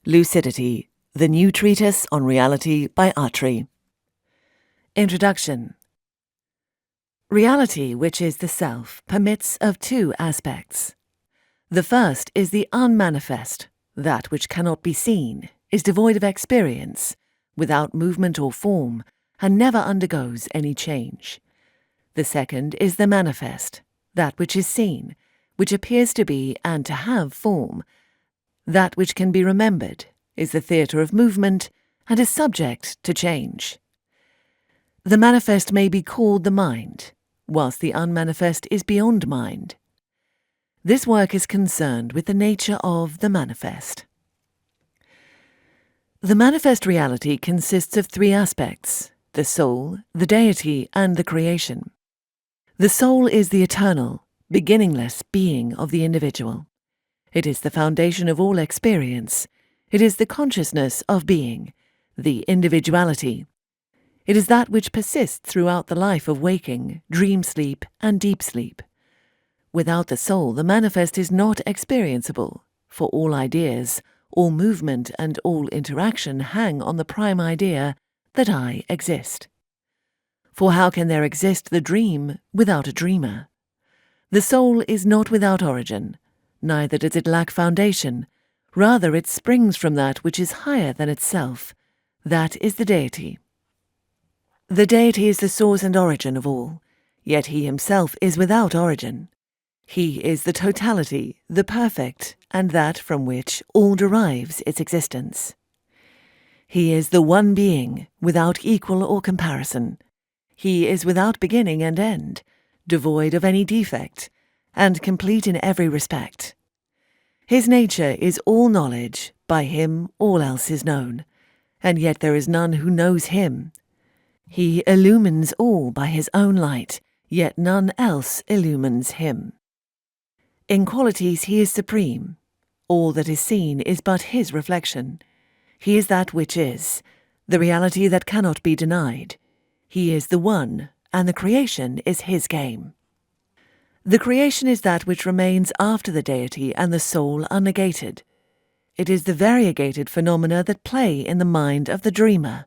Lucidity, the new treatise on reality by Atri. Introduction. Reality, which is the self, permits of two aspects. The first is the unmanifest, that which cannot be seen, is devoid of experience, without movement or form, and never undergoes any change. The second is the manifest, that which is seen, which appears to be and to have form, that which can be remembered, is the theatre of movement, and is subject to change. The manifest may be called the mind, whilst the unmanifest is beyond mind. This work is concerned with the nature of the manifest. The manifest reality consists of three aspects: the soul, the deity, and the creation. The soul is the eternal, beginningless being of the individual. It is the foundation of all experience. It is the consciousness of being, the individuality. It is that which persists throughout the life of waking, dream sleep, and deep sleep. Without the soul, the manifest is not experienceable, for all ideas, all movement, and all interaction hang on the prime idea that I exist. For how can there exist the dream without a dreamer? The soul is not without origin, neither does it lack foundation. Rather, it springs from that which is higher than itself. That is the deity. The deity is the source and origin of all, yet he himself is without origin. He is the totality, the perfect, and that from which all derives its existence. He is the one being, without equal or comparison. He is without beginning and end, devoid of any defect, and complete in every respect. His nature is all knowledge, by him all else is known, and yet there is none who knows him. He illumines all by his own light, yet none else illumines him. In qualities he is supreme. All that is seen is but his reflection. He is that which is, the reality that cannot be denied. He is the one, and the creation is his game. The creation is that which remains after the deity and the soul are negated. It is the variegated phenomena that play in the mind of the dreamer,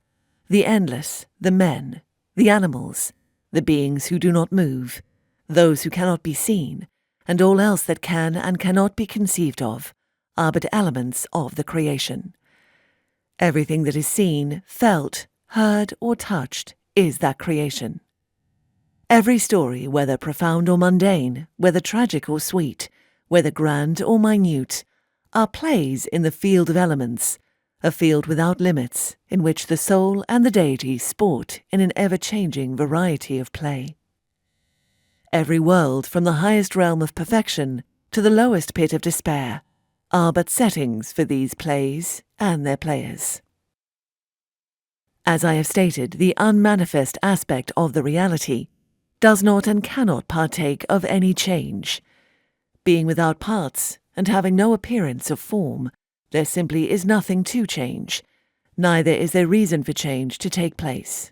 the endless, the men, the animals, the beings who do not move, those who cannot be seen, and all else that can and cannot be conceived of, are but elements of the creation. Everything that is seen, felt, heard, or touched is that creation. Every story, whether profound or mundane, whether tragic or sweet, whether grand or minute, are plays in the field of elements, a field without limits, in which the soul and the deity sport in an ever-changing variety of play. Every world, from the highest realm of perfection to the lowest pit of despair, are but settings for these plays and their players. As I have stated, the unmanifest aspect of the reality does not and cannot partake of any change. Being without parts and having no appearance of form, there simply is nothing to change, neither is there reason for change to take place.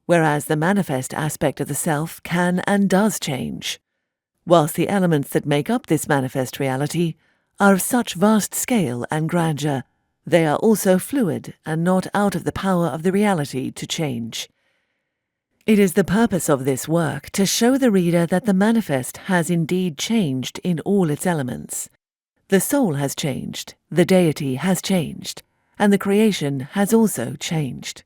Whereas the manifest aspect of the self can and does change, whilst the elements that make up this manifest reality are of such vast scale and grandeur, they are also fluid and not out of the power of the reality to change. It is the purpose of this work to show the reader that the manifest has indeed changed in all its elements. The soul has changed, the deity has changed, and the creation has also changed.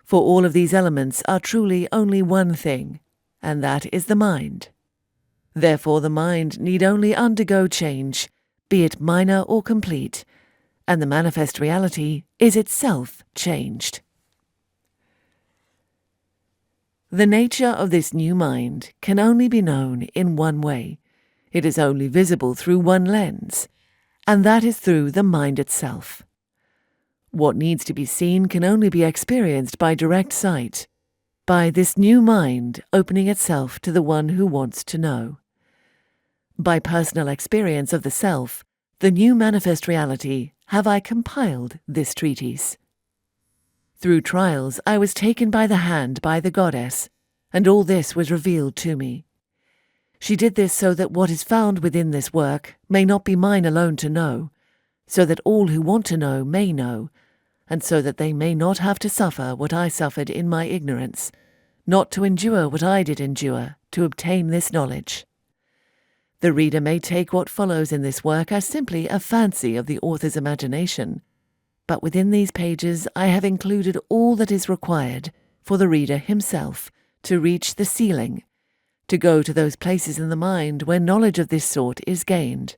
For all of these elements are truly only one thing, and that is the mind. Therefore the mind need only undergo change, be it minor or complete, and the manifest reality is itself changed. The nature of this new mind can only be known in one way. It is only visible through one lens, and that is through the mind itself. What needs to be seen can only be experienced by direct sight, by this new mind opening itself to the one who wants to know. By personal experience of the self, the new manifest reality, have I compiled this treatise. Through trials I was taken by the hand by the goddess, and all this was revealed to me. She did this so that what is found within this work may not be mine alone to know, so that all who want to know may know, and so that they may not have to suffer what I suffered in my ignorance, not to endure what I did endure, to obtain this knowledge. The reader may take what follows in this work as simply a fancy of the author's imagination, but within these pages I have included all that is required for the reader himself to reach the ceiling, to go to those places in the mind where knowledge of this sort is gained,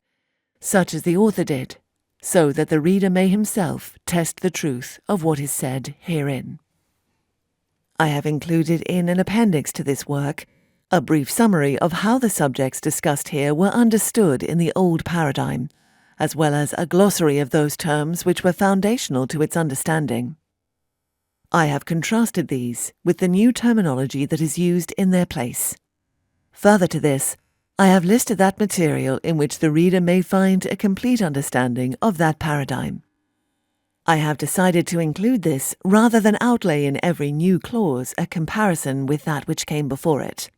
such as the author did, so that the reader may himself test the truth of what is said herein. I have included in an appendix to this work a brief summary of how the subjects discussed here were understood in the old paradigm, as well as a glossary of those terms which were foundational to its understanding. I have contrasted these with the new terminology that is used in their place. Further to this, I have listed that material in which the reader may find a complete understanding of that paradigm. I have decided to include this rather than outlay in every new clause a comparison with that which came before it.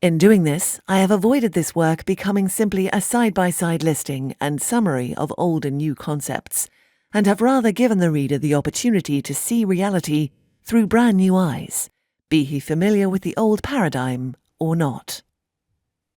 In doing this, I have avoided this work becoming simply a side-by-side listing and summary of old and new concepts, and have rather given the reader the opportunity to see reality through brand new eyes, be he familiar with the old paradigm or not.